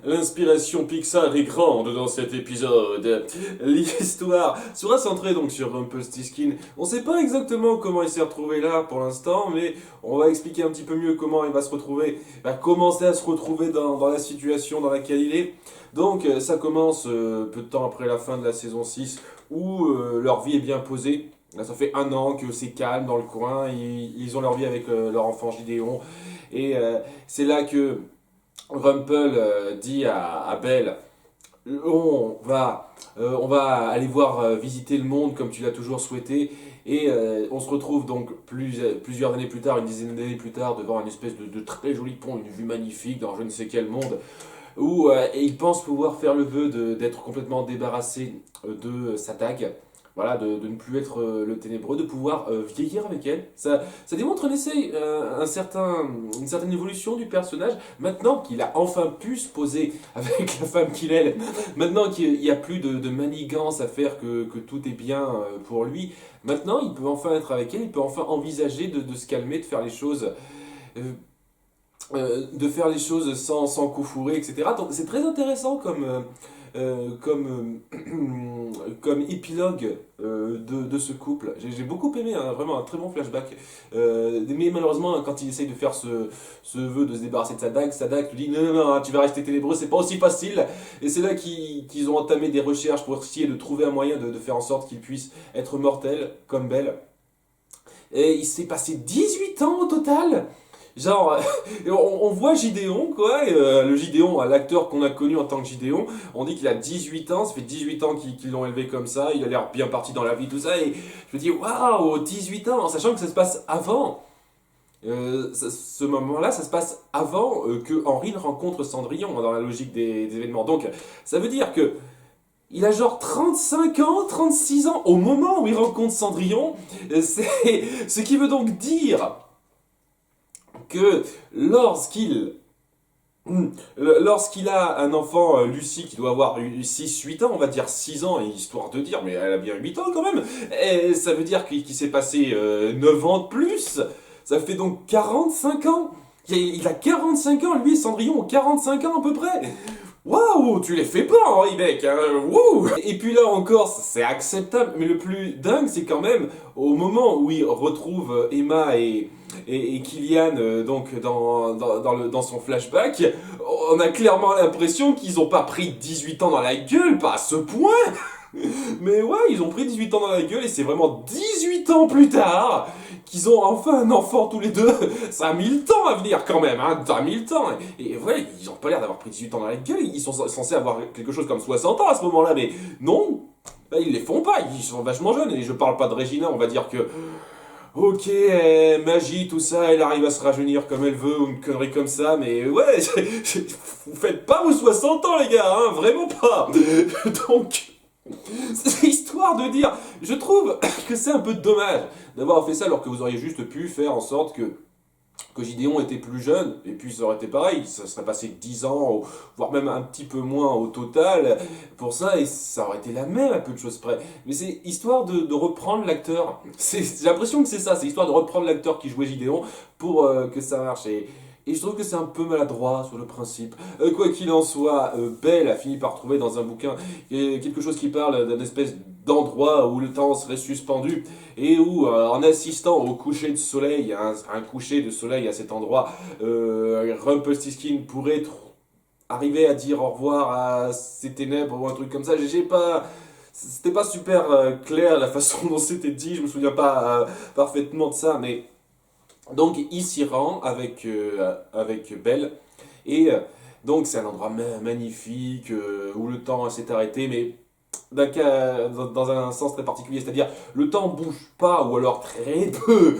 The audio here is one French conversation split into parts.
L'inspiration Pixar est grande dans cet épisode. L'histoire sera centrée donc sur Rumpelstiltskin. On sait pas exactement comment il s'est retrouvé là pour l'instant, mais on va expliquer un petit peu mieux comment il va se retrouver, va commencer à se retrouver dans la situation dans laquelle il est. Donc ça commence peu de temps après la fin de la saison 6 où leur vie est bien posée. Là, ça fait un an que c'est calme dans le coin, ils ont leur vie avec leur enfant Gideon. Et c'est là que Rumpel dit à Belle, on va aller voir visiter le monde comme tu l'as toujours souhaité. Et on se retrouve donc plusieurs années plus tard, une dizaine d'années plus tard, devant une espèce de très joli pont, une vue magnifique dans je ne sais quel monde, où et il pense pouvoir faire le vœu d'être complètement débarrassé de sa dague. Voilà, de ne plus être le ténébreux, de pouvoir vieillir avec elle. Ça démontre une certaine évolution du personnage. Maintenant qu'il a enfin pu se poser avec la femme qu'il aime, maintenant qu'il n'y a plus de manigance à faire, que tout est bien pour lui, maintenant il peut enfin être avec elle, il peut enfin envisager de se calmer, euh, sans coup fourré, etc. Donc c'est très intéressant comme épilogue de ce couple. J'ai beaucoup aimé, hein, vraiment un très bon flashback. Mais malheureusement, quand il essaye de faire ce vœu de se débarrasser de sa dague lui dit non, non, non, hein, tu vas rester ténébreux, c'est pas aussi facile. Et c'est là qu'ils ont entamé des recherches pour essayer de trouver un moyen de faire en sorte qu'il puisse être mortel, comme Belle. Et il s'est passé 18 ans au total. Genre, on voit Gideon, quoi, le Gideon, l'acteur qu'on a connu en tant que Gideon, on dit qu'il a 18 ans, ça fait 18 ans qu'ils l'ont élevé comme ça, il a l'air bien parti dans la vie, tout ça, et je me dis, waouh, 18 ans, en sachant que ça se passe avant. Ce moment-là, ça se passe avant que Henri ne rencontre Cendrillon, dans la logique des événements. Donc, ça veut dire que il a genre 35 ans, 36 ans au moment où il rencontre Cendrillon. C'est ce qui veut donc dire que lorsqu'il a un enfant, Lucie, qui doit avoir 6-8 ans, on va dire 6 ans, histoire de dire, mais elle a bien 8 ans quand même, et ça veut dire qu'il s'est passé 9 ans de plus, ça fait donc 45 ans. Il a 45 ans, lui et Cendrillon ont 45 ans à peu près. Waouh, tu les fais pas, Henri Beck, hein, wouh. Et puis là encore, c'est acceptable, mais le plus dingue, c'est quand même au moment où il retrouve Emma et Kylian donc dans son flashback, on a clairement l'impression qu'ils ont pas pris 18 ans dans la gueule, pas à ce point. Mais ouais, ils ont pris 18 ans dans la gueule et c'est vraiment 18 ans plus tard qu'ils ont enfin un enfant tous les deux. Ça a mis le temps à venir quand même, hein, ça a mis le temps. Et ouais, ils ont pas l'air d'avoir pris 18 ans dans la gueule, ils sont censés avoir quelque chose comme 60 ans à ce moment-là, mais non, bah, ils les font pas, ils sont vachement jeunes. Et je parle pas de Regina, on va dire que ok, magie, tout ça, elle arrive à se rajeunir comme elle veut, ou une connerie comme ça, mais ouais, vous faites pas vos 60 ans les gars, hein, vraiment pas. Donc, c'est histoire de dire, je trouve que c'est un peu dommage d'avoir fait ça alors que vous auriez juste pu faire en sorte que Gideon était plus jeune, et puis ça aurait été pareil, ça serait passé 10 ans, voire même un petit peu moins au total, pour ça, et ça aurait été la même à peu de choses près. Mais c'est histoire de reprendre l'acteur, j'ai l'impression que c'est ça, c'est histoire de reprendre l'acteur qui jouait Gideon pour que ça marche. Et je trouve que c'est un peu maladroit sur le principe. Quoi qu'il en soit, Belle a fini par trouver dans un bouquin quelque chose qui parle d'une espèce d'endroit où le temps serait suspendu et où, en assistant au coucher de soleil, un coucher de soleil à cet endroit, Rumpelstiltskin pourrait arriver à dire au revoir à ces ténèbres ou un truc comme ça. C'était pas super clair la façon dont c'était dit, je me souviens pas parfaitement de ça, mais donc il s'y rend avec Belle et donc c'est un endroit magnifique où le temps s'est arrêté, mais dans un sens très particulier, c'est-à-dire le temps bouge pas ou alors très peu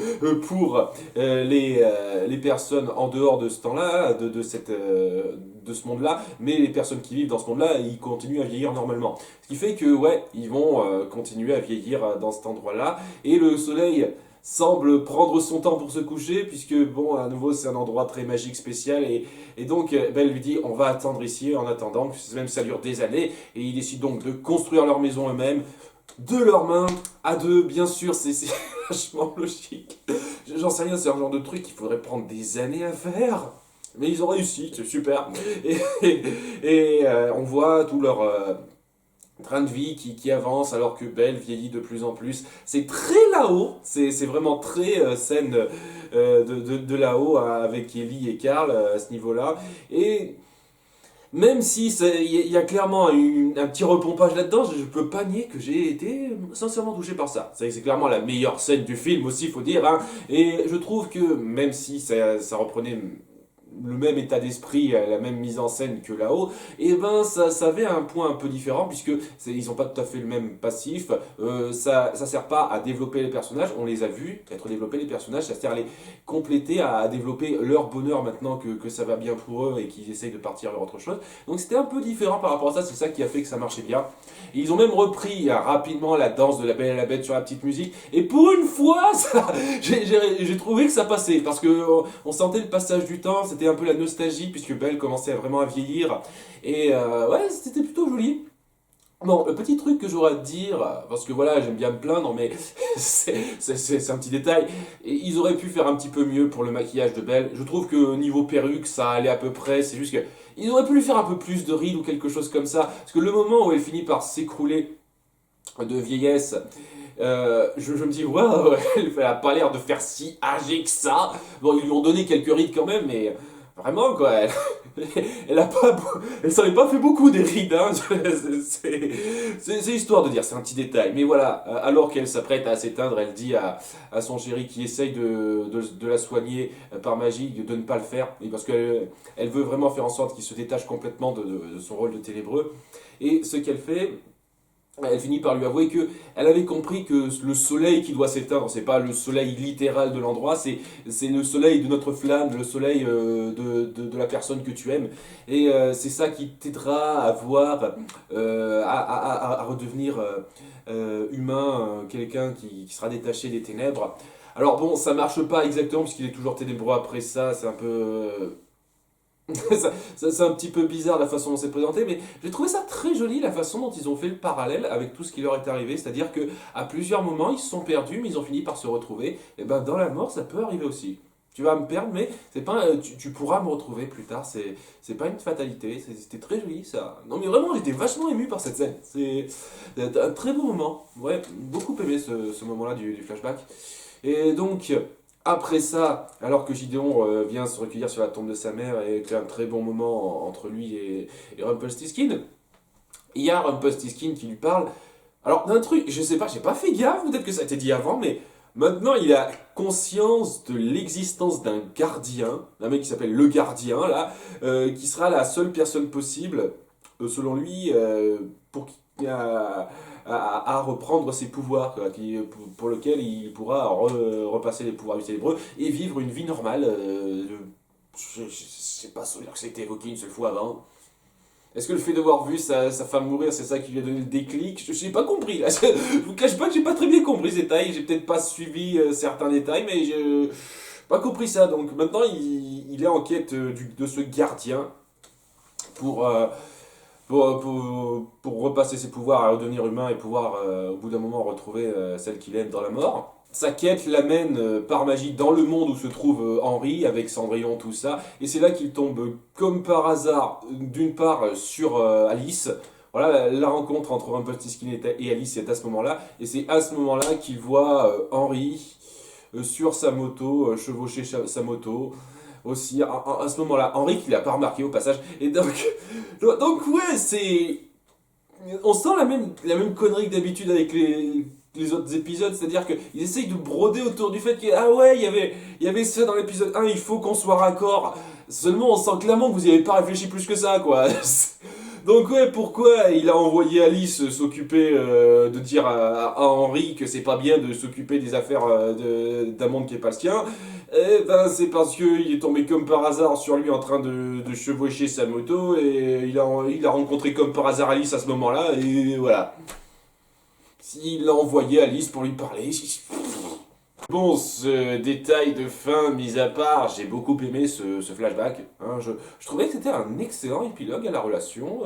pour les personnes en dehors de ce temps-là, de ce monde-là, mais les personnes qui vivent dans ce monde-là, ils continuent à vieillir normalement. Ce qui fait que ouais, ils vont continuer à vieillir dans cet endroit-là et le soleil semble prendre son temps pour se coucher, puisque, bon, à nouveau, c'est un endroit très magique, spécial, et donc, Belle lui dit, on va attendre ici, en attendant, même si ça dure des années, et ils décident donc de construire leur maison eux-mêmes, de leurs mains, à deux, bien sûr, c'est vachement logique. J'en sais rien, c'est un genre de truc qu'il faudrait prendre des années à faire. Mais ils ont réussi, c'est super. Et, on voit tout leur train de vie qui avance alors que Belle vieillit de plus en plus. C'est très là-haut, c'est vraiment très scène de là-haut avec Ellie et Carl à ce niveau-là. Et même si il y a clairement un petit repompage là-dedans, je peux pas nier que j'ai été sincèrement touché par ça. C'est clairement la meilleure scène du film aussi, faut dire. Hein. Et je trouve que même si ça reprenait le même état d'esprit, la même mise en scène que là-haut, et ben ça avait un point un peu différent puisque ils n'ont pas tout à fait le même passif. Ça sert pas à développer les personnages, on les a vus être développés les personnages, ça sert à les compléter, à développer leur bonheur maintenant que ça va bien pour eux et qu'ils essayent de partir vers autre chose. Donc c'était un peu différent par rapport à ça, c'est ça qui a fait que ça marchait bien. Et ils ont même repris rapidement la danse de la Belle et la Bête sur la petite musique, et pour une fois, j'ai trouvé que ça passait parce que on sentait le passage du temps, c'était un peu la nostalgie puisque Belle commençait vraiment à vieillir et ouais, c'était plutôt joli. Bon, le petit truc que j'aurais à te dire, parce que voilà, j'aime bien me plaindre, mais c'est un petit détail. Et ils auraient pu faire un petit peu mieux pour le maquillage de Belle. Je trouve que niveau perruque, ça allait à peu près. C'est juste que ils auraient pu lui faire un peu plus de rides ou quelque chose comme ça. Parce que le moment où elle finit par s'écrouler de vieillesse, je me dis, waouh, elle a pas l'air de faire si âgée que ça. Bon, ils lui ont donné quelques rides quand même, mais vraiment, quoi. Elle s'en est pas fait beaucoup des rides, hein. C'est histoire de dire, c'est un petit détail. Mais voilà, alors qu'elle s'apprête à s'éteindre, elle dit à son chéri qui essaye de la soigner par magie, de ne pas le faire, et parce qu'elle elle veut vraiment faire en sorte qu'il se détache complètement de son rôle de ténébreux. Et ce qu'elle fait, elle finit par lui avouer que elle avait compris que le soleil qui doit s'éteindre, c'est pas le soleil littéral de l'endroit, c'est le soleil de notre flamme, le soleil de la personne que tu aimes. Et c'est ça qui t'aidera à voir, à redevenir humain, quelqu'un qui sera détaché des ténèbres. Alors bon, ça marche pas exactement puisqu'il est toujours ténébreux après ça, c'est un peu c'est un petit peu bizarre la façon dont c'est présenté, mais j'ai trouvé ça très joli la façon dont ils ont fait le parallèle avec tout ce qui leur est arrivé. C'est-à-dire que à plusieurs moments ils se sont perdus, mais ils ont fini par se retrouver. Et ben dans la mort, ça peut arriver aussi. Tu vas me perdre, mais c'est pas, tu pourras me retrouver plus tard. C'est pas une fatalité. C'était très joli ça. Non mais vraiment, j'étais vachement ému par cette scène. C'est un très beau moment. Ouais, beaucoup aimé ce moment-là du flashback. Et donc, après ça, alors que Gideon vient se recueillir sur la tombe de sa mère et qu'il y a un très bon moment entre lui et Rumpelstiltskin, il y a Rumpelstiltskin qui lui parle. Alors, d'un truc, je sais pas, j'ai pas fait gaffe, peut-être que ça a été dit avant, mais maintenant il a conscience de l'existence d'un gardien, d'un mec qui s'appelle le gardien, là, qui sera la seule personne possible, selon lui, pour qu'il à reprendre ses pouvoirs, quoi, pour lequel il pourra repasser les pouvoirs du ténébreux et vivre une vie normale. Je sais pas souvenir que c'était évoqué une seule fois avant. Est-ce que le fait d'avoir vu sa femme mourir, c'est ça qui lui a donné le déclic? Je n'ai pas compris. Là. Je vous cache pas que j'ai pas très bien compris ces détails. J'ai peut-être pas suivi certains détails, mais je pas compris ça. Donc maintenant, il est en quête de ce gardien pour, euh, pour repasser ses pouvoirs à redevenir humain et pouvoir au bout d'un moment retrouver celle qu'il aime dans la mort. Sa quête l'amène par magie dans le monde où se trouve Henri avec Cendrillon, tout ça. Et c'est là qu'il tombe comme par hasard, d'une part sur Alice. Voilà, la rencontre entre Rumpelstiltskin et Alice est à ce moment-là. Et c'est à ce moment-là qu'il voit Henri sur sa moto, chevaucher sa moto aussi à ce moment-là. Henri qui l'a pas remarqué au passage. Et donc ouais, c'est... On sent la même connerie que d'habitude avec les autres épisodes, c'est-à-dire qu'ils essayent de broder autour du fait que, ah ouais, il y avait ça dans l'épisode 1, il faut qu'on soit raccord. Seulement, on sent clairement que vous n'y avez pas réfléchi plus que ça, quoi. Donc ouais, pourquoi il a envoyé Alice s'occuper de dire à Henri que c'est pas bien de s'occuper des affaires d'un monde qui est pas le sien? Eh ben c'est parce qu'il est tombé comme par hasard sur lui en train de chevaucher sa moto et il a rencontré comme par hasard Alice à ce moment-là et voilà. Il a envoyé Alice pour lui parler. Bon, ce détail de fin mis à part, j'ai beaucoup aimé ce flashback. Hein, je trouvais que c'était un excellent épilogue à la relation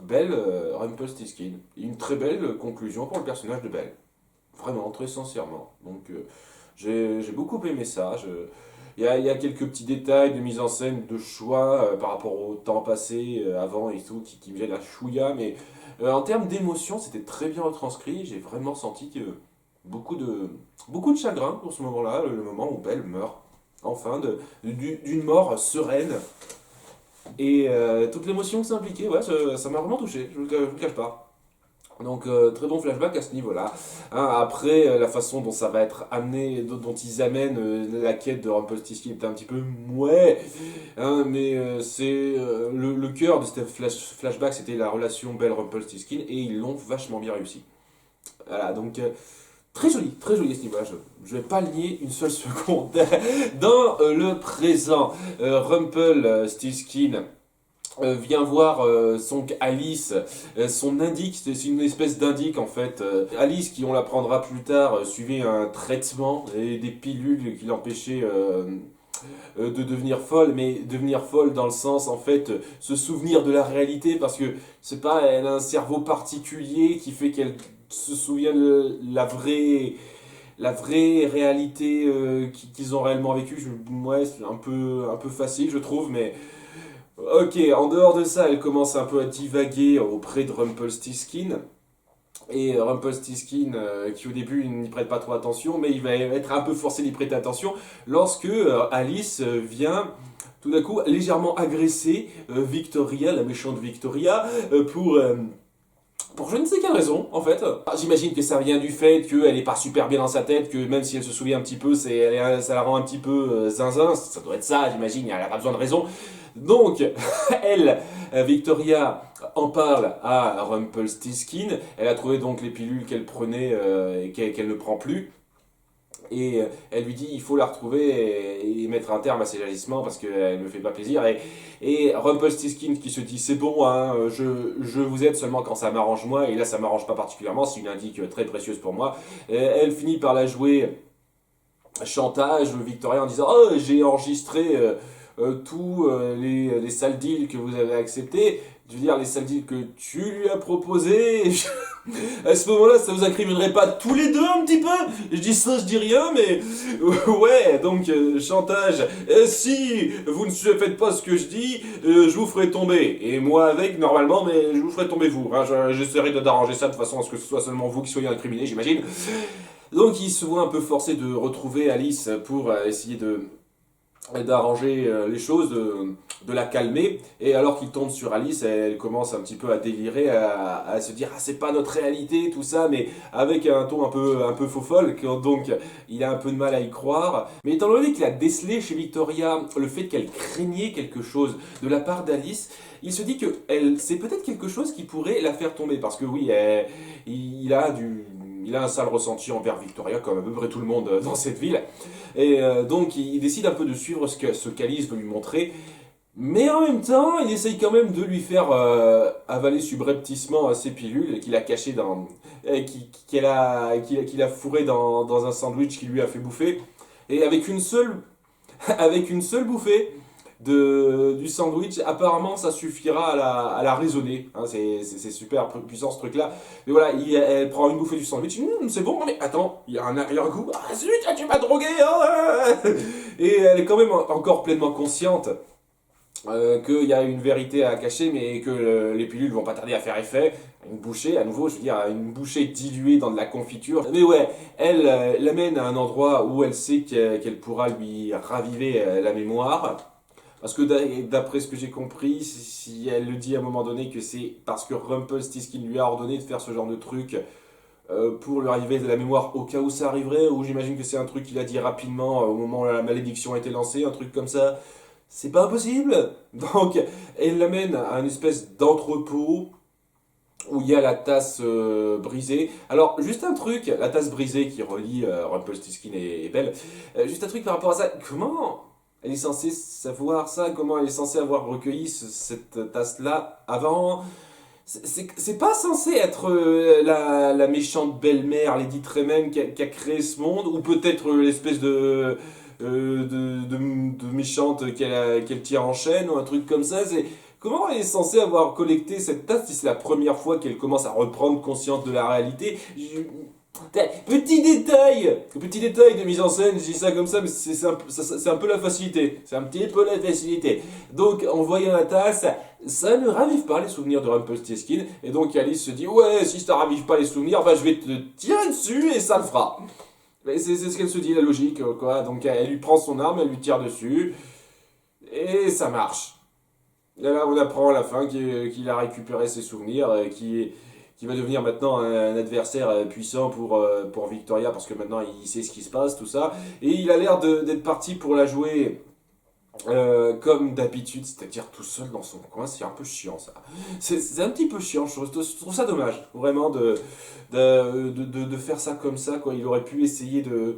Belle-Rumpelstiltskin. Une très belle conclusion pour le personnage de Belle. Vraiment, très sincèrement. Donc, j'ai beaucoup aimé ça. il y a quelques petits détails de mise en scène, de choix par rapport au temps passé avant et tout, qui me gênent à chouïa, mais en termes d'émotion, c'était très bien retranscrit. J'ai vraiment senti que beaucoup de, beaucoup de chagrin pour ce moment-là, le moment où Belle meurt, enfin, d'une mort sereine. Et toute l'émotion que ça impliquait, ouais, ça m'a vraiment touché, je vous le cache pas. Donc très bon flashback à ce niveau-là. Hein, après, la façon dont ça va être amené, dont ils amènent la quête de Rumpelstiltskin est un petit peu mouais. Hein, mais le cœur de ce flashback, c'était la relation Belle-Rumpelstiltskin et ils l'ont vachement bien réussi. Voilà, donc très joli à ce niveau-là. Je vais pas le nier une seule seconde. Dans le présent, Rumpelstiltskin vient voir son Alice, son indique, c'est une espèce d'indique en fait. Alice, qui on l'apprendra plus tard, suivait un traitement et des pilules qui l'empêchaient de devenir folle, mais devenir folle dans le sens en fait se souvenir de la réalité parce que c'est pas, elle a un cerveau particulier qui fait qu'elle se souvient de la vraie réalité qu'ils ont réellement vécue. Ouais, c'est un peu facile je trouve, mais ok, en dehors de ça, elle commence un peu à divaguer auprès de Rumpelstiltskin. Et Rumpelstiltskin, qui au début n'y prête pas trop attention, mais il va être un peu forcé d'y prêter attention lorsque Alice vient tout d'un coup légèrement agresser Victoria, la méchante Victoria, pour je ne sais quelle raison, en fait. J'imagine que ça vient du fait qu'elle est pas super bien dans sa tête, que même si elle se souvient un petit peu, ça la rend un petit peu zinzin. Ça doit être ça, j'imagine, elle a pas besoin de raison. Donc, elle, Victoria, en parle à Rumpelstiltskin. Elle a trouvé donc les pilules qu'elle prenait et qu'elle ne prend plus. Et elle lui dit il faut la retrouver et mettre un terme à ses agissements parce qu'elle ne me fait pas plaisir. Et Rumpelstiltskin qui se dit c'est bon, hein, je vous aide seulement quand ça m'arrange moi. Et là ça m'arrange pas particulièrement, c'est une indique très précieuse pour moi. Et elle finit par la jouer chantage Victoria en disant oh j'ai enregistré tous les sales deals que vous avez acceptés. Je veux dire, les sales deals que tu lui as proposés. À ce moment-là, ça vous incriminerait pas tous les deux un petit peu? Je dis ça, je dis rien, mais ouais, donc chantage. Si vous ne faites pas ce que je dis, je vous ferai tomber. Et moi avec, normalement, mais je vous ferai tomber vous. Hein. J'essaierai d'arranger ça de façon à ce que ce soit seulement vous qui soyez incriminés, j'imagine. Donc il se voit un peu forcé de retrouver Alice pour essayer d'arranger les choses, de la calmer. Et alors qu'il tombe sur Alice, elle commence un petit peu à délirer, à se dire ah c'est pas notre réalité tout ça, mais avec un ton un peu faux folle. Donc il a un peu de mal à y croire. Mais étant donné qu'il a décelé chez Victoria le fait qu'elle craignait quelque chose de la part d'Alice, il se dit que c'est peut-être quelque chose qui pourrait la faire tomber parce que oui, il a un sale ressenti envers Victoria, comme à peu près tout le monde dans cette ville. Et donc, il décide un peu de suivre ce qu'Alice veut lui montrer. Mais en même temps, il essaye quand même de lui faire avaler subrepticement ses pilules qu'il a cachées qu'il a fourré dans un sandwich qu'il lui a fait bouffer. Et avec une seule bouffée du sandwich, apparemment ça suffira à la raisonner. Hein, c'est super puissant ce truc-là. Mais voilà, elle prend une bouffée du sandwich, c'est bon, mais attends, il y a un arrière-goût. Ah zut, tu m'as drogué hein. Et elle est quand même encore pleinement consciente qu'il y a une vérité à cacher, mais que les pilules vont pas tarder à faire effet. Une bouchée, à nouveau, je veux dire, une bouchée diluée dans de la confiture. Mais ouais, elle l'amène à un endroit où elle sait qu'elle pourra lui raviver la mémoire. Parce que d'après ce que j'ai compris, si elle le dit à un moment donné que c'est parce que Rumpelstiltskin lui a ordonné de faire ce genre de truc pour lui arriver de la mémoire au cas où ça arriverait, ou j'imagine que c'est un truc qu'il a dit rapidement au moment où la malédiction a été lancée, un truc comme ça, c'est pas impossible. Donc elle l'amène à une espèce d'entrepôt où il y a la tasse brisée. Alors, juste un truc, la tasse brisée qui relie Rumpelstiltskin et Belle. Juste un truc par rapport à ça. Comment elle est censée savoir ça? Comment elle est censée avoir recueilli cette tasse-là avant? C'est pas censé être la méchante belle-mère, Lady Tremaine, qui a créé ce monde, ou peut-être l'espèce de méchante qu'elle tire en chaîne, ou un truc comme ça. Comment elle est censée avoir collecté cette tasse si c'est la première fois qu'elle commence à reprendre conscience de la réalité? Petit détail de mise en scène, je dis ça comme ça, mais c'est un peu la facilité. C'est un petit peu la facilité. Donc, en voyant la tasse, ça ne ravive pas les souvenirs de Rumpelstiltskin. Et donc, Alice se dit, ouais, si ça ravive pas les souvenirs, bah, je vais te tirer dessus et ça le fera. C'est ce qu'elle se dit, la logique, quoi. Donc, elle lui prend son arme, elle lui tire dessus. Et ça marche. Et là, on apprend à la fin qu'il a récupéré ses souvenirs, qui va devenir maintenant un adversaire puissant pour Victoria, parce que maintenant il sait ce qui se passe, tout ça. Et il a l'air d'être parti pour la jouer comme d'habitude, c'est-à-dire tout seul dans son coin. C'est un peu chiant, ça. C'est un petit peu chiant, je trouve ça dommage, vraiment, de faire ça comme ça, quoi. Il aurait pu essayer de,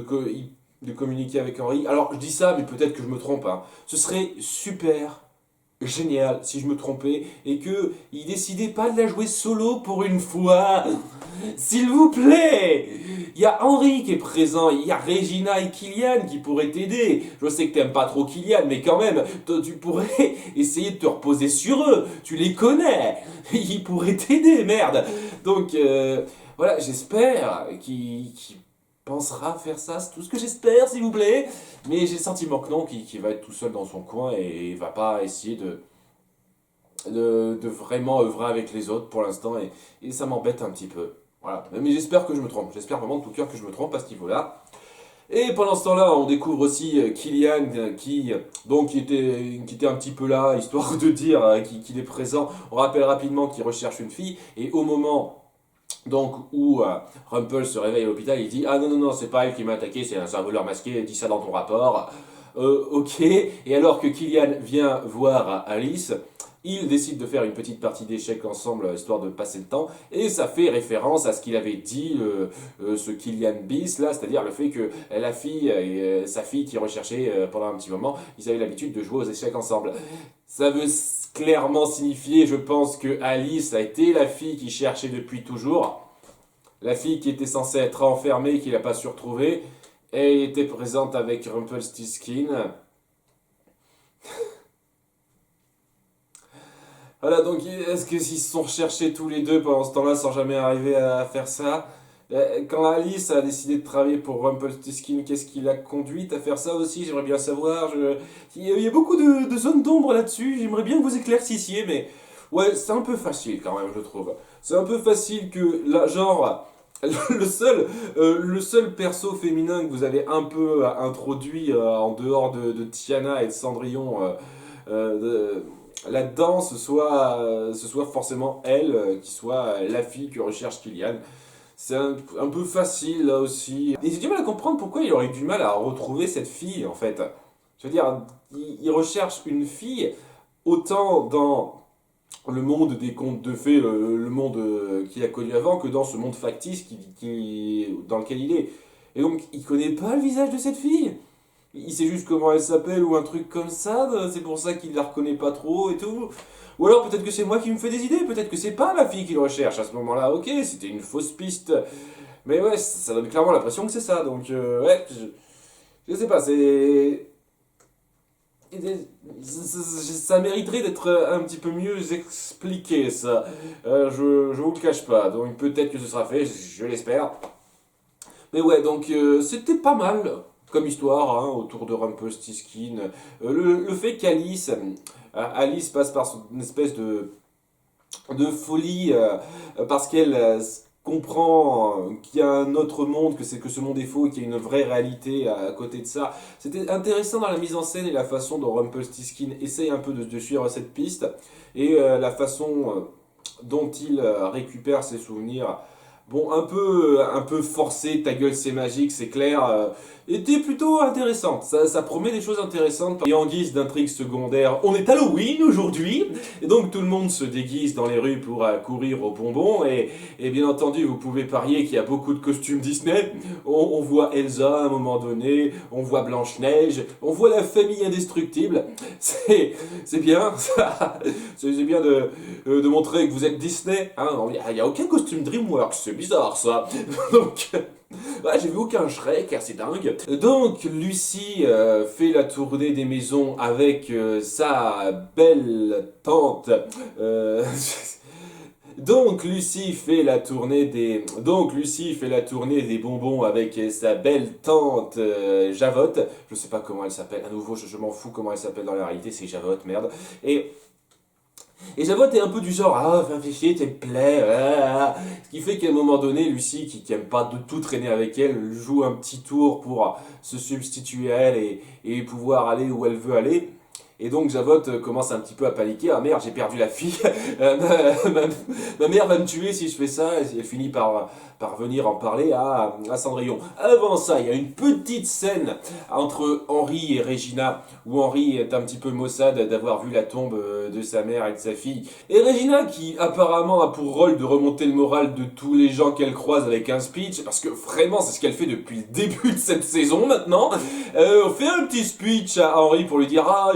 co- de communiquer avec Henry. Alors, je dis ça, mais peut-être que je me trompe, hein. Ce serait super génial si je me trompais et que il décidait pas de la jouer solo pour une fois. S'il vous plaît, il y a Henry qui est présent, il y a Regina et Kylian qui pourraient t'aider. Je sais que t'aimes pas trop Kylian, mais quand même, tu pourrais essayer de te reposer sur eux. Tu les connais, ils pourraient t'aider, merde. Donc voilà, j'espère qu'il pensera faire ça, c'est tout ce que j'espère, s'il vous plaît. Mais j'ai le sentiment que non, qu'il va être tout seul dans son coin et il va pas essayer de vraiment œuvrer avec les autres pour l'instant et ça m'embête un petit peu. Voilà. Mais j'espère que je me trompe, j'espère vraiment de tout cœur que je me trompe à ce niveau-là. Et pendant ce temps-là, on découvre aussi Kylian qui était un petit peu là, histoire de dire qu'il est présent. On rappelle rapidement qu'il recherche une fille et au moment donc, où Rumpel se réveille à l'hôpital, il dit ah non, non, non, c'est pas elle qui m'a attaqué, c'est un voleur masqué, dis ça dans ton rapport. Ok. Et alors que Kylian vient voir Alice, ils décident de faire une petite partie d'échecs ensemble, histoire de passer le temps. Et ça fait référence à ce qu'il avait dit, ce Kylian Bis, là, c'est-à-dire le fait que la fille et sa fille qui recherchait pendant un petit moment, ils avaient l'habitude de jouer aux échecs ensemble. Ça veut clairement signifier, je pense, que Alice a été la fille qui cherchait depuis toujours. La fille qui était censée être enfermée, qu'il n'a pas su retrouver. Et était présente avec Rumpelstiltskin. Voilà, donc est-ce qu'ils se sont recherchés tous les deux pendant ce temps-là sans jamais arriver à faire ça? Quand Alice a décidé de travailler pour Rumpelstiltskin, qu'est-ce qui l'a conduite à faire ça aussi? J'aimerais bien savoir. Il y a beaucoup de zones d'ombre là-dessus. J'aimerais bien que vous éclaircissiez, mais ouais, c'est un peu facile quand même, je trouve. C'est un peu facile que, là, genre, le seul perso féminin que vous avez un peu introduit en dehors de Tiana et de Cendrillon là-dedans, ce soit forcément elle qui soit la fille que recherche Kylian. C'est un peu facile là aussi. Et j'ai du mal à comprendre pourquoi il aurait eu du mal à retrouver cette fille en fait. Je veux dire, il recherche une fille autant dans le monde des contes de fées, le monde qu'il a connu avant, que dans ce monde factice dans lequel il est. Et donc, il connaît pas le visage de cette fille. Il sait juste comment elle s'appelle ou un truc comme ça, c'est pour ça qu'il la reconnaît pas trop et tout. Ou alors peut-être que c'est moi qui me fais des idées, peut-être que c'est pas la fille qu'il recherche à ce moment-là, ok, c'était une fausse piste. Mais ouais, ça donne clairement l'impression que c'est ça, donc ouais, je sais pas, ça mériterait d'être un petit peu mieux expliqué, ça. Je vous le cache pas, donc peut-être que ce sera fait, je l'espère. Mais ouais, donc c'était pas mal comme histoire hein, autour de Rumpelstiltskin. Le fait qu'Alice Alice passe par une espèce de folie parce qu'elle comprend qu'il y a un autre monde, que ce monde est faux et qu'il y a une vraie réalité à côté de ça. C'était intéressant dans la mise en scène et la façon dont Rumpelstiltskin essaye un peu de suivre cette piste et la façon dont il récupère ses souvenirs. Bon, un peu forcé, ta gueule c'est magique, c'est clair, était plutôt intéressante. Ça promet des choses intéressantes. Et en guise d'intrigue secondaire, on est Halloween aujourd'hui, et donc tout le monde se déguise dans les rues pour courir aux bonbons, et bien entendu, vous pouvez parier qu'il y a beaucoup de costumes Disney. On voit Elsa à un moment donné, on voit Blanche-Neige, on voit la famille indestructible. C'est bien, ça. C'est bien de montrer que vous êtes Disney. Hein. Il n'y a aucun costume DreamWorks, c'est bizarre ça. Donc, ouais, j'ai vu aucun Shrek, c'est dingue. Donc, Lucie fait la tournée des maisons avec sa belle tante. Donc Lucie fait la tournée des bonbons avec sa belle tante Javotte. Je sais pas comment elle s'appelle. À nouveau, je m'en fous comment elle s'appelle dans la réalité. C'est Javotte, merde. Et Javotte est un peu du genre, ah, fais chier, t'es plaît, ce qui fait qu'à un moment donné, Lucie, qui aime pas de tout traîner avec elle, joue un petit tour pour se substituer à elle et pouvoir aller où elle veut aller. Et donc Javotte commence un petit peu à paniquer, ah merde, j'ai perdu la fille, ma mère va me tuer si je fais ça, et elle finit par venir en parler à Cendrillon. Avant ça, il y a une petite scène entre Henri et Regina, où Henri est un petit peu maussade d'avoir vu la tombe de sa mère et de sa fille. Et Regina, qui apparemment a pour rôle de remonter le moral de tous les gens qu'elle croise avec un speech, parce que vraiment c'est ce qu'elle fait depuis le début de cette saison maintenant, on fait un petit speech à Henri pour lui dire « Ah,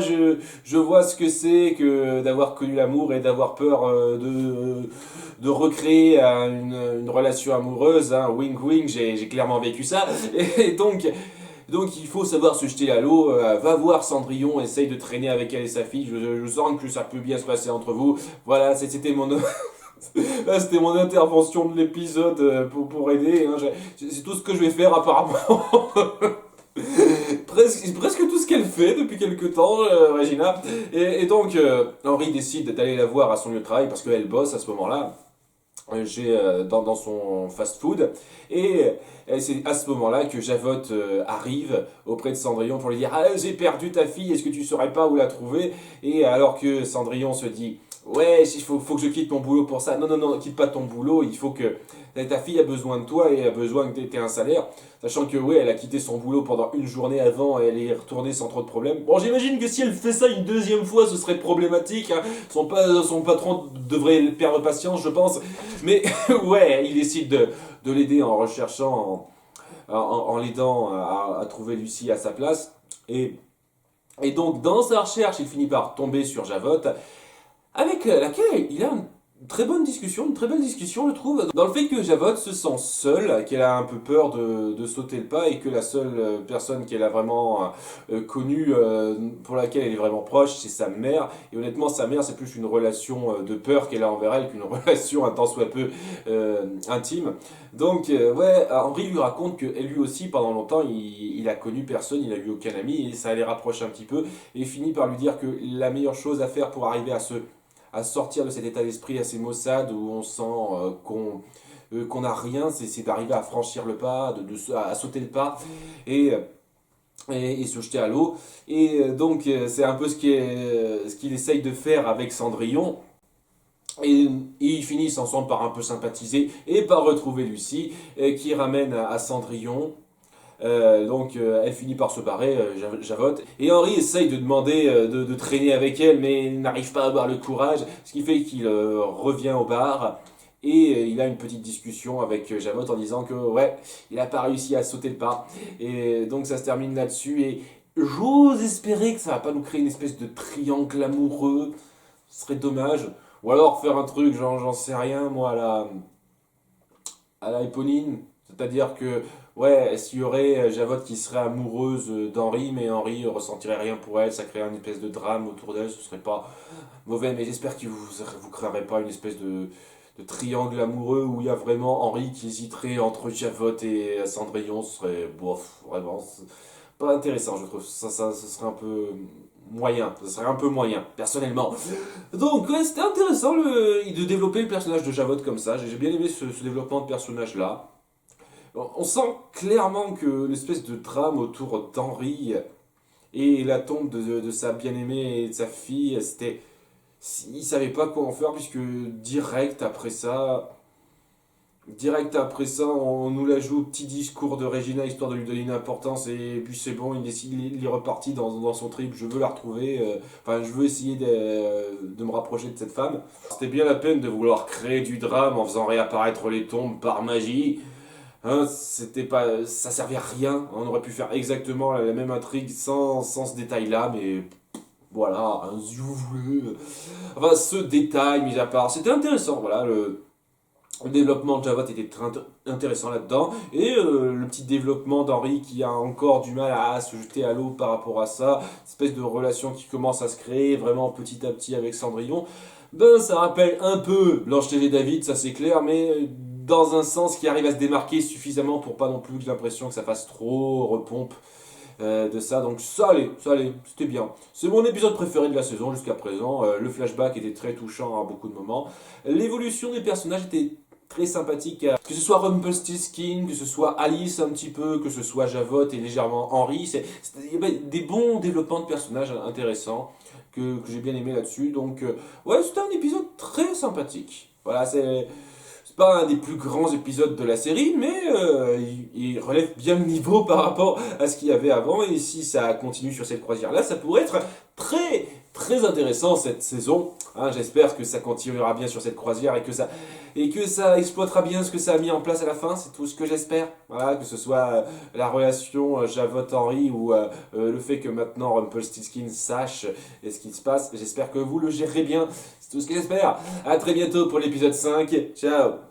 je vois ce que c'est que d'avoir connu l'amour et d'avoir peur de recréer une relation amoureuse, hein, wink wink, j'ai clairement vécu ça, et donc il faut savoir se jeter à l'eau, va voir Cendrillon, essaye de traîner avec elle et sa fille, je sens que ça peut bien se passer entre vous, voilà, c'était mon... Là, c'était mon intervention de l'épisode pour aider, hein. C'est tout ce que je vais faire apparemment. Presque tout ce qu'elle fait depuis quelques temps, Regina. Et donc, Henri décide d'aller la voir à son lieu de travail parce qu'elle bosse à ce moment-là. Dans son fast-food. Et c'est à ce moment-là que Javotte arrive auprès de Cendrillon pour lui dire « Ah, j'ai perdu ta fille, est-ce que tu saurais pas où la trouver ?» Et alors que Cendrillon se dit « Ouais, faut que je quitte mon boulot pour ça. Non, non, non, quitte pas ton boulot, il faut que... Ta fille a besoin de toi et a besoin que tu aies un salaire. » Sachant que, ouais, elle a quitté son boulot pendant une journée avant et elle est retournée sans trop de problèmes. Bon, j'imagine que si elle fait ça une deuxième fois, ce serait problématique, hein. Son patron devrait perdre patience, je pense. Mais, ouais, il décide de l'aider en recherchant, en l'aidant à trouver Lucie à sa place. Et donc, dans sa recherche, il finit par tomber sur Javotte, avec laquelle il a une très bonne discussion, une très belle discussion, je trouve, dans le fait que Javotte se sent seule, qu'elle a un peu peur de sauter le pas et que la seule personne qu'elle a vraiment connue, pour laquelle elle est vraiment proche, c'est sa mère. Et honnêtement, sa mère, c'est plus une relation de peur qu'elle a envers elle qu'une relation un tant soit peu intime. Donc, ouais, Henri lui raconte que lui aussi, pendant longtemps, il a connu personne, il a eu aucun ami et ça les rapproche un petit peu. Et finit par lui dire que la meilleure chose à faire pour arriver à sortir de cet état d'esprit assez maussade où on sent qu'on n'a rien, c'est d'arriver à franchir le pas, à sauter le pas et se jeter à l'eau. Et donc c'est un peu ce qu'il essaye de faire avec Cendrillon. Et ils finissent ensemble par un peu sympathiser et par retrouver Lucie qui ramène à Cendrillon. Donc elle finit par se barrer, Javotte. Et Henri essaye de demander de traîner avec elle, mais n'arrive pas à avoir le courage, ce qui fait qu'il revient au bar. Et il a une petite discussion avec Javotte en disant que ouais, il n'a pas réussi à sauter le pas. Et donc ça se termine là-dessus. Et j'ose espérer que ça va pas nous créer une espèce de triangle amoureux. Ce serait dommage. Ou alors faire un truc, genre, j'en sais rien, moi, à la Éponine. C'est-à-dire que, ouais, s'il y aurait Javotte qui serait amoureuse d'Henri, mais Henri ressentirait rien pour elle, ça créerait une espèce de drame autour d'elle, ce serait pas mauvais, mais j'espère que vous créerez pas une espèce de triangle amoureux où il y a vraiment Henri qui hésiterait entre Javotte et Cendrillon, ce serait, bof, vraiment, pas intéressant, je trouve. Ça serait un peu moyen, ça serait un peu moyen, personnellement. Donc, ouais, c'était intéressant de développer le personnage de Javotte comme ça, j'ai bien aimé ce développement de personnage-là. On sent clairement que l'espèce de drame autour d'Henri et la tombe de sa bien-aimée et de sa fille, c'était... Il savait pas quoi en faire puisque direct après ça, on nous la joue au petit discours de Regina histoire de lui donner une importance et puis c'est bon, il est reparti dans son trip, je veux la retrouver, enfin je veux essayer de me rapprocher de cette femme. C'était bien la peine de vouloir créer du drame en faisant réapparaître les tombes par magie. Hein, ça servait à rien. On aurait pu faire exactement la même intrigue sans ce détail-là, mais voilà, hein, si vous voulez. Enfin, ce détail mis à part, c'était intéressant. Voilà, le développement de Javotte était très intéressant là-dedans. Et le petit développement d'Henri qui a encore du mal à se jeter à l'eau par rapport à ça. Espèce de relation qui commence à se créer vraiment petit à petit avec Cendrillon. Ben, ça rappelle un peu Blanche-Neige et David, ça c'est clair, mais dans un sens qui arrive à se démarquer suffisamment pour pas non plus que j'ai l'impression que ça fasse trop repompe de ça. Donc ça allait, c'était bien. C'est mon épisode préféré de la saison jusqu'à présent. Le flashback était très touchant à beaucoup de moments. L'évolution des personnages était très sympathique. Que ce soit Rumpelstiltskin, que ce soit Alice un petit peu, que ce soit Javotte et légèrement Henry, il y avait des bons développements de personnages intéressants que j'ai bien aimé là-dessus. Donc ouais, c'était un épisode très sympathique. Voilà, c'est pas un des plus grands épisodes de la série, mais il relève bien le niveau par rapport à ce qu'il y avait avant. Et si ça continue sur cette croisière-là, ça pourrait être très très intéressant cette saison. Hein, j'espère que ça continuera bien sur cette croisière et que ça exploitera bien ce que ça a mis en place à la fin. C'est tout ce que j'espère. Voilà, que ce soit la relation Javotte-Henry ou le fait que maintenant Rumpelstiltskin sache ce qui se passe. J'espère que vous le gérerez bien. C'est tout ce que j'espère. À très bientôt pour l'épisode 5. Ciao.